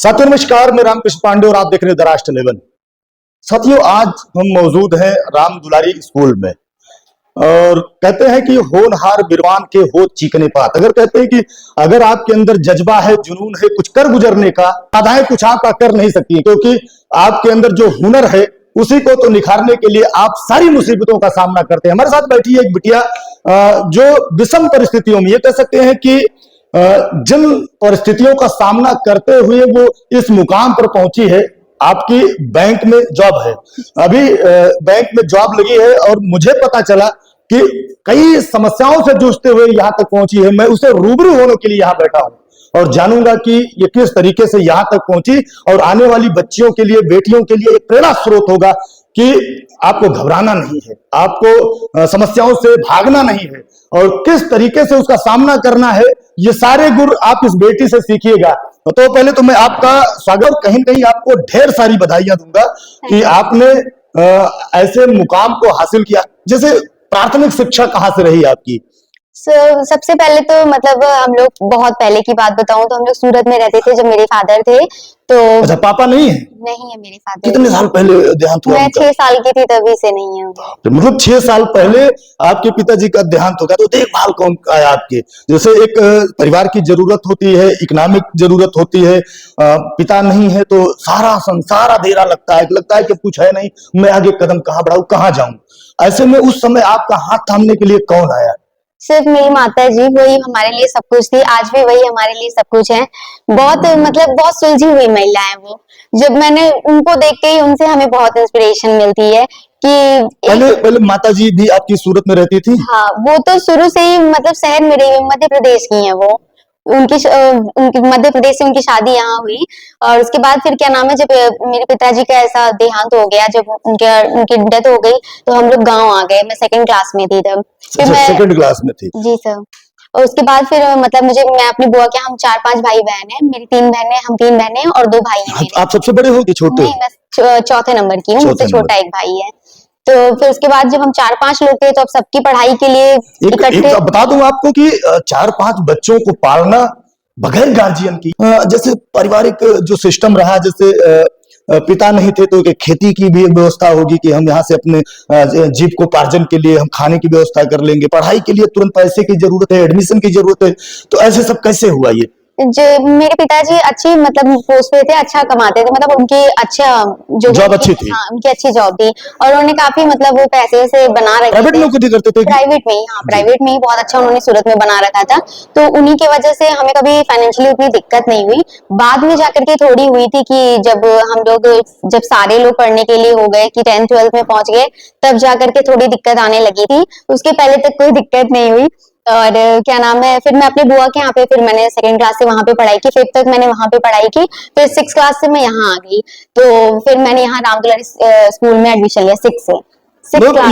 साथियों नमस्कार, मैं रामकृष्ण पांडे और आप देख रहे हैं द राष्ट्र 11। साथियों, आज हम मौजूद हैं राम दुलारी स्कूल में और कहते हैं कि होनहार बिरवान के हो चीकने पात। अगर कहते हैं कि अगर आपके अंदर जज्बा है, जुनून है कुछ कर गुजरने का, बाधाएं कुछ आपका कर नहीं सकती, क्योंकि आपके अंदर जो हुनर है उसी को तो निखारने के लिए आप सारी मुसीबतों का सामना करते हैं। हमारे साथ बैठी है एक बिटिया जो विषम परिस्थितियों में, ये कह सकते हैं कि जिन परिस्थितियों का सामना करते हुए वो इस मुकाम पर पहुंची है। आपकी बैंक में जॉब है, अभी बैंक में जॉब लगी है और मुझे पता चला कि कई समस्याओं से जूझते हुए यहां तक पहुंची है। मैं उसे रूबरू होने के लिए यहां बैठा हूं और जानूंगा कि ये किस तरीके से यहां तक पहुंची और आने वाली बच्चियों के लिए, बेटियों के लिए एक प्रेरणा स्रोत होगा कि आपको घबराना नहीं है, आपको समस्याओं से भागना नहीं है और किस तरीके से उसका सामना करना है। ये सारे गुण आप इस बेटी से सीखिएगा। तो पहले तो मैं आपका स्वागत, कहीं ना कहीं आपको ढेर सारी बधाइयां दूंगा कि आपने ऐसे मुकाम को हासिल किया। जैसे प्राथमिक शिक्षा कहाँ से रही आपकी? सबसे पहले तो मतलब हम लोग बहुत पहले की बात बताऊं तो हम लोग सूरत में रहते थे जब मेरे फादर थे। तो अच्छा, पापा नहीं है? नहीं है मेरे फादर। कितने साल पहले देहांत हुआ? मैं 6 साल की थी तभी से नहीं है। तो मतलब 6 साल पहले आपके पिताजी का देहांत हो गया। तो देखभाल कौन आया आपके? जैसे एक परिवार की जरूरत होती है, इकोनॉमिक जरूरत होती है, पिता नहीं है तो सारा संसार अंधेरा लगता है कि कुछ है नहीं, मैं आगे कदम कहाँ बढ़ाऊं, कहाँ जाऊं। ऐसे में उस समय आपका हाथ थामने के लिए कौन आया? सिर्फ मेरी माता जी, वही हमारे लिए सब कुछ थी। आज भी वही हमारे लिए सब कुछ है। बहुत सुलझी हुई महिला है वो। जब मैंने उनको देख के ही उनसे हमें बहुत इंस्पिरेशन मिलती है कि पहले माता जी भी आपकी सूरत में रहती थी? हाँ, वो तो शुरू से ही मतलब शहर में रही, मध्य प्रदेश की है वो। उनकी मध्य प्रदेश से उनकी शादी यहाँ हुई और उसके बाद फिर क्या नाम है, जब मेरे पिताजी का ऐसा देहांत हो गया, जब उनकी डेथ हो गई तो हम लोग गांव आ गए। मैं 2nd क्लास में थी तब। फिर मैं 2nd क्लास में थी? जी सर। और उसके बाद फिर मतलब मैं अपनी बुआ के, हम 4-5 भाई बहन हैं। मेरी 3 बहनें, हम 3 बहनें और 2 भाई हैं मेरे। आप सबसे बड़े हो कि छोटे? नहीं, मैं चौथे नंबर की हूँ, मुझसे छोटा एक भाई है। तो फिर उसके बाद जब हम 4-5 लोग थे तो अब सबकी पढ़ाई के लिए एक बता दूं आपको कि 4-5 बच्चों को पालना बगैर गार्जियन की, जैसे पारिवारिक जो सिस्टम रहा, जैसे पिता नहीं थे तो खेती की भी व्यवस्था होगी कि हम यहाँ से अपने जीविकोपार्जन के लिए हम खाने की व्यवस्था कर लेंगे, पढ़ाई के लिए तुरंत पैसे की जरूरत है, एडमिशन की जरूरत है, तो ऐसे सब कैसे हुआ ये? जो मेरे पिताजी अच्छी मतलब पोस्ट पे थे, अच्छा कमाते थे, मतलब उनकी अच्छा जो जॉब अच्छी थी। हाँ, उनकी अच्छी जॉब थी और उन्होंने काफी मतलब वो पैसे से बना रखे थे। प्राइवेट नौकरी करते थे? प्राइवेट में ही, हाँ प्राइवेट में ही बहुत अच्छा उन्होंने सूरत में बना रखा था। तो उन्हीं की वजह से हमें कभी फाइनेंशियली उतनी दिक्कत नहीं हुई। बाद में जाकर के थोड़ी हुई थी कि जब सारे लोग पढ़ने के लिए हो गए कि 10th 12th में पहुंच गए, तब जाकर के थोड़ी दिक्कत आने लगी थी। उसके पहले तक कोई दिक्कत नहीं हुई। और क्या नाम है, फिर मैं अपनी बुआ के यहाँ पे, फिर मैंने 2nd क्लास से वहां पे पढ़ाई की, 5th तक मैंने वहां पे पढ़ाई की। फिर 6th क्लास से मैं यहाँ आ गई, तो फिर मैंने यहाँ राम दुलारी स्कूल में एडमिशन लिया 6 से।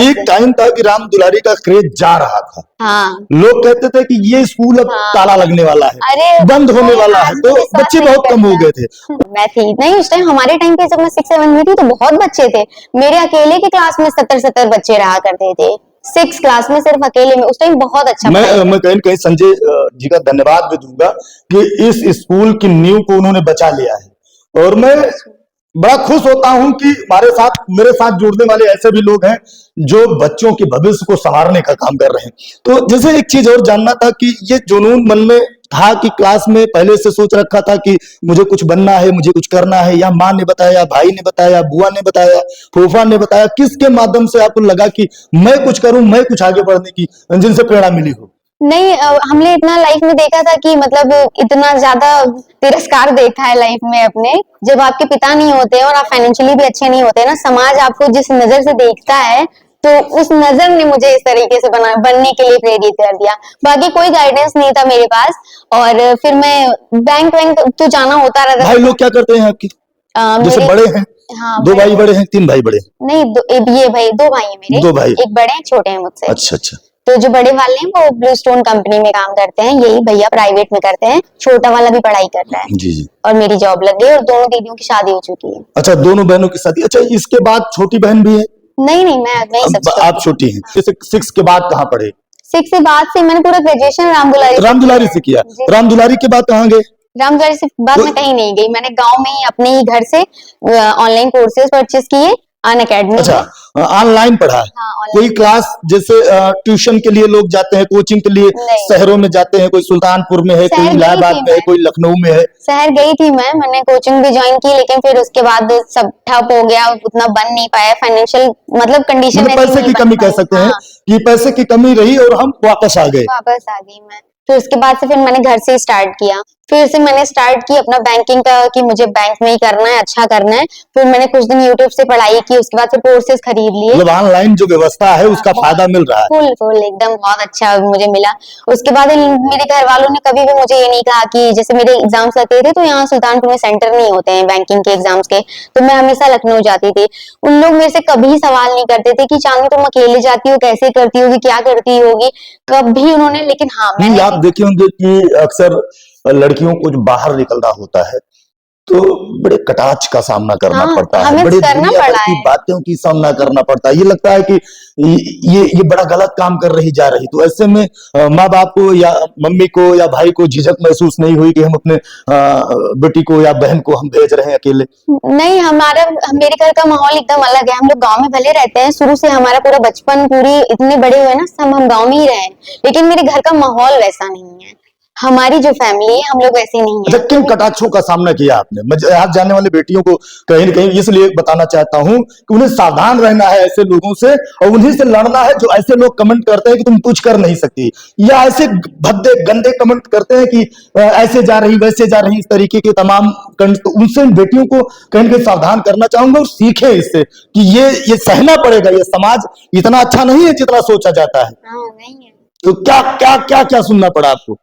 एक टाइम था कि राम दुलारी का क्रेज जा रहा था। हाँ, लोग कहते थे कि ये स्कूल अब ताला लगने वाला है, अरे बंद होने वाला है, तो बच्चे बहुत कम हो गए थे। मैं थी नहीं उस टाइम, हमारे टाइम पे जब मैं 6-7 में थी तो बहुत बच्चे थे। मेरे अकेले की क्लास में 70-70 बच्चे रहा करते थे, 6 क्लास में सिर्फ अकेले में। उस टाइम बहुत अच्छा। मैं कहीं कहीं संजय जी का धन्यवाद भी दूंगा कि इस स्कूल की नींव को उन्होंने बचा लिया है और मैं बड़ा खुश होता हूं कि मेरे साथ जुड़ने वाले ऐसे भी लोग हैं जो बच्चों के भविष्य को संवारने का काम कर रहे हैं। तो जैसे एक चीज और जानना था कि ये जुनून मन में था कि क्लास में पहले से सोच रखा था कि मुझे कुछ बनना है, मुझे कुछ करना है, या माँ ने बताया, भाई ने बताया, बुआ ने बताया, फूफा ने बताया, किसके माध्यम से आपको लगा कि मैं कुछ करूं, मैं कुछ आगे बढ़ने की, जिनसे प्रेरणा मिली हो? नहीं, हमने इतना लाइफ में देखा था कि मतलब इतना ज्यादा तिरस्कार देखा है लाइफ में अपने। जब आपके पिता नहीं होते और आप फाइनेंशियली भी अच्छे नहीं होते ना, समाज आपको जिस नजर से देखता है, तो उस नजर ने मुझे इस तरीके से बनने के लिए प्रेरित कर दिया। बाकी कोई गाइडेंस नहीं था मेरे पास। और फिर मैं बैंक तो जाना होता रहता। भाई लोग क्या करते हैं आपकी? जैसे बड़े हैं? हाँ, 2 भाई बड़े हैं, 3 भाई बड़े? नहीं, ये भाई 2 भाई है मेरे। 2 भाई, एक बड़े हैं, छोटे हैं मुझसे। अच्छा अच्छा। तो जो बड़े वाले हैं वो ब्लू स्टोन कंपनी में काम करते हैं, यही भैया प्राइवेट में करते हैं। छोटा वाला भी पढ़ाई कर रहा है। जी जी। और मेरी जॉब लग गई और दोनों दीदियों की शादी हो चुकी है। अच्छा, दोनों बहनों की शादी। अच्छा, इसके बाद छोटी बहन भी है? नहीं, मैं सबसे आप छोटी हैं। जैसे 6 के बाद कहाँ पढ़े? 6 के बाद से मैंने पूरा ग्रेजुएशन राम दुलारी से किया। राम दुलारी के बाद कहाँ गए? रामद्वारी से बाद तो- में कहीं नहीं गई, मैंने गांव में ही अपने ही घर से ऑनलाइन कोर्सेज परचेज किए अन अकेडमी। अच्छा, ऑनलाइन पढ़ा है? हाँ, online। कोई क्लास जैसे ट्यूशन के लिए लोग जाते हैं, कोचिंग के लिए नहीं। शहरों में जाते हैं, कोई सुल्तानपुर में है, कोई शहर गई इलाहाबाद थी में है, मैं। कोई लखनऊ में है। शहर गई थी मैंने कोचिंग भी ज्वाइन की, लेकिन फिर उसके बाद सब ठप हो गया, उतना बन नहीं पाया, फाइनेंशियल मतलब कंडीशन मतलब ऐसी पैसे नहीं की बन कमी कह पाई। सकते हैं हाँ, कि पैसे की कमी रही और हम वापस आ गए। वापस आ गई मैं। फिर उसके बाद से फिर मैंने घर से स्टार्ट किया, फिर से मैंने स्टार्ट की अपना बैंकिंग का कि मुझे बैंक में ही करना है, अच्छा करना है। फिर मैंने कुछ दिन यूट्यूब से पढ़ाई की, उसके बाद फिर कोर्सेज खरीद लिए। मतलब ऑनलाइन जो व्यवस्था है उसका फायदा मिल रहा है। फुल फुल एकदम बहुत अच्छा मुझे मिला। उसके बाद मेरे घर वालों ने कभी भी मुझे ये नहीं कहा कि जैसे मेरे एग्जाम्स लगते थे तो यहाँ सुल्तानपुर में सेंटर नहीं होते हैं बैंकिंग के एग्जाम्स के, तो मैं हमेशा लखनऊ जाती थी। उन लोग मेरे से कभी सवाल नहीं करते थे कि चांदनी तुम अकेले जाती हो, कैसे करती होगी, क्या करती होगी, कभी उन्होंने। लेकिन हाँ, नहीं, मैंने आप देखे होंगे कि अक्सर लड़कियों को जो बाहर निकलना होता है तो बड़े कटाक्ष का सामना करना हाँ, पड़ता है, हमें बड़े करना दुनिया भर पड़ा की है। बातों की सामना करना पड़ता है। ये लगता है कि ये बड़ा गलत काम कर रही जा रही। तो ऐसे में माँ बाप को या मम्मी को या भाई को झिझक महसूस नहीं हुई कि हम अपने बेटी को या बहन को हम भेज रहे हैं अकेले? नहीं, मेरे घर का माहौल एकदम अलग है। हम लोग गांव में भले रहते हैं, शुरू से हमारा पूरा बचपन पूरी इतने बड़े हुए ना, सब हम गांव में ही रहे हैं, लेकिन मेरे घर का माहौल वैसा नहीं है। हमारी जो फैमिली है हम लोग वैसे नहीं अच्छा, है। किन कटाक्षों का सामना किया आपने? मैं आज जाने वाले बेटियों को कहीं न कहीं इसलिए बताना चाहता हूं कि उन्हें सावधान रहना है ऐसे लोगों से, और उन्हीं से लड़ना है जो ऐसे लोग कमेंट करते हैं कि तुम कुछ कर नहीं सकती, या ऐसे भद्दे गंदे कमेंट करते हैं कि ऐसे जा रही वैसे जा रही, इस तरीके के तमाम तो उनसे बेटियों को कहीं न कहीं सावधान करना चाहूंगा और सीखे इससे कि ये सहना पड़ेगा। ये समाज इतना अच्छा नहीं है जितना सोचा जाता है। हाँ, नहीं है। तो क्या क्या क्या क्या सुनना पड़ा आपको?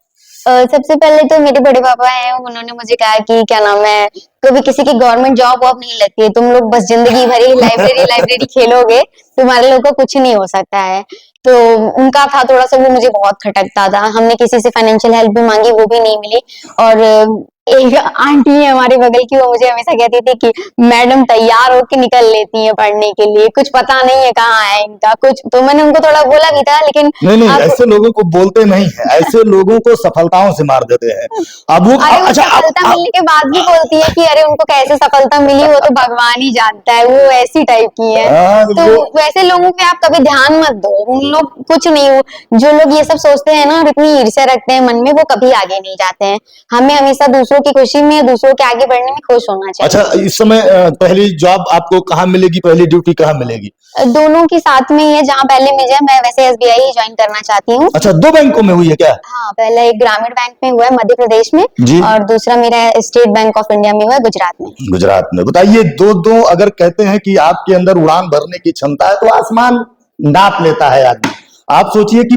सबसे पहले तो मेरे बड़े पापा हैं, उन्होंने मुझे कहा कि क्या नाम है, कभी किसी की गवर्नमेंट जॉब वॉब नहीं लगती है, तुम लोग बस जिंदगी भर ही लाइब्रेरी लाइब्रेरी खेलोगे, तुम्हारे लोग को कुछ नहीं हो सकता है। तो उनका था थोड़ा सा, वो मुझे बहुत खटकता था। हमने किसी से फाइनेंशियल हेल्प भी मांगी, वो भी नहीं मिली। और एक आंटी है हमारे बगल की, वो मुझे हमेशा कहती थी कि मैडम तैयार होके निकल लेती हैं पढ़ने के लिए, कुछ पता नहीं है कहाँ है इनका कुछ। तो मैंने उनको थोड़ा बोला भी था, लेकिन नहीं, अब ऐसे लोगों को बोलते नहीं है, ऐसे लोगों को सफलताओं से मार देते हैं। अब वो अरे वो अच्छा, सफलता मिलने के बाद भी बोलती है कि अरे उनको कैसे सफलता मिली, वो तो भगवान ही जानता है, वो ऐसी टाइप की है। तो वैसे लोगों पे आप कभी ध्यान मत दो, उन लोग कुछ नहीं। जो लोग ये सब सोचते हैं ना और इतनी ईर्ष्या रखते हैं मन में, वो कभी आगे नहीं जाते हैं। हमें हमेशा दूसरों की खुशी में, दूसरों के आगे बढ़ने में खुश होना चाहिए। अच्छा, इस समय पहली जॉब आपको कहाँ मिलेगी, पहली ड्यूटी कहाँ मिलेगी? दोनों की साथ में ही है, जहाँ पहले मिल जाए। मैं वैसे एसबीआई ही ज्वाइन करना चाहती हूँ। अच्छा, 2 बैंकों में हुई है क्या? हाँ, पहला एक ग्रामीण बैंक में हुआ है मध्य प्रदेश में, जी। और दूसरा मेरा स्टेट बैंक ऑफ इंडिया में हुआ है गुजरात में। गुजरात में। बताइए, दो अगर कहते हैं कि आपके अंदर उड़ान भरने की क्षमता है तो आसमान नाप लेता है आदमी। आप सोचिए कि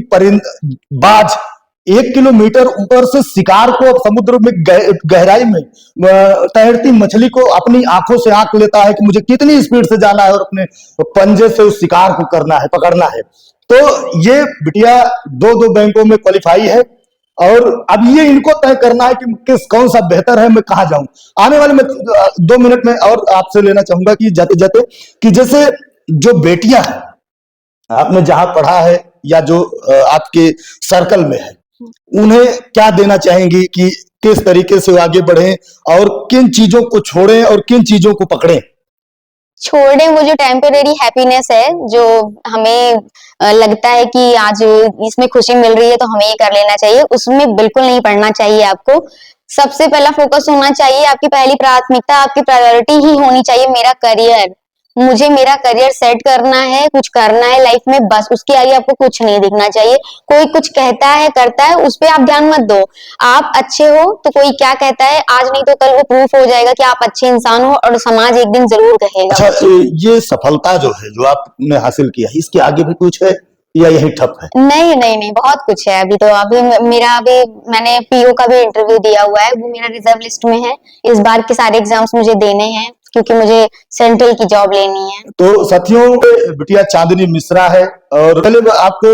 बाज 1 किलोमीटर ऊपर से शिकार को समुद्र में गहराई में तैरती मछली को अपनी आंखों से आंक लेता है कि मुझे कितनी स्पीड से जाना है और अपने पंजे से उस शिकार को करना है, पकड़ना है। तो ये बिटिया 2 बैंकों में क्वालिफाई है, और अब ये इनको तय करना है कि कौन सा बेहतर है, मैं कहां जाऊं। आने वाले में 2 मिनट में और आपसे लेना चाहूंगा कि जाते जाते कि जैसे जो बेटियां हैं, आपने जहां पढ़ा है या जो आपके सर्कल में है, उन्हें क्या देना चाहेंगी कि किस तरीके से आगे बढ़ें और किन चीजों को छोड़ें और किन चीजों को पकड़ें? छोड़ वो जो टेम्परेरी हैप्पीनेस है, जो हमें लगता है कि आज इसमें खुशी मिल रही है तो हमें ये कर लेना चाहिए, उसमें बिल्कुल नहीं पड़ना चाहिए आपको। सबसे पहला फोकस होना चाहिए, आपकी पहली प्राथमिकता, आपकी प्रायोरिटी ही होनी चाहिए मेरा करियर। मुझे मेरा करियर सेट करना है, कुछ करना है लाइफ में, बस उसके आगे आपको कुछ नहीं दिखना चाहिए। कोई कुछ कहता है करता है, उस पर आप ध्यान मत दो। आप अच्छे हो तो कोई क्या कहता है, आज नहीं तो कल वो प्रूफ हो जाएगा कि आप अच्छे इंसान हो, और समाज एक दिन जरूर कहेगा। अच्छा, ये सफलता जो है जो आपने हासिल किया है, इसके आगे भी कुछ है या यही ठप है? नहीं नहीं नहीं, बहुत कुछ है अभी तो। मैंने पीओ का भी इंटरव्यू दिया हुआ है, वो मेरा रिजर्व लिस्ट में है। इस बार के सारे एग्जाम्स मुझे देने हैं क्योंकि मुझे सेंट्रल की जॉब लेनी है। तो साथियों, बिटिया चांदनी मिश्रा है, और पहले मैं आपको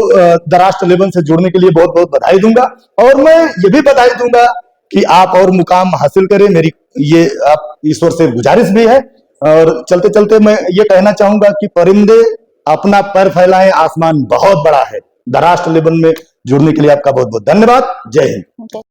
दराज टेलीविजन से जुड़ने के लिए बहुत बहुत बधाई दूंगा, और मैं ये भी बधाई दूंगा कि आप और मुकाम हासिल करें, मेरी ये आप ईश्वर से गुजारिश भी है। और चलते चलते मैं ये कहना चाहूंगा कि परिंदे अपना पैर फैलाएं, आसमान बहुत बड़ा है। दराज टेलीविजन में जुड़ने के लिए आपका बहुत बहुत धन्यवाद। जय हिंद।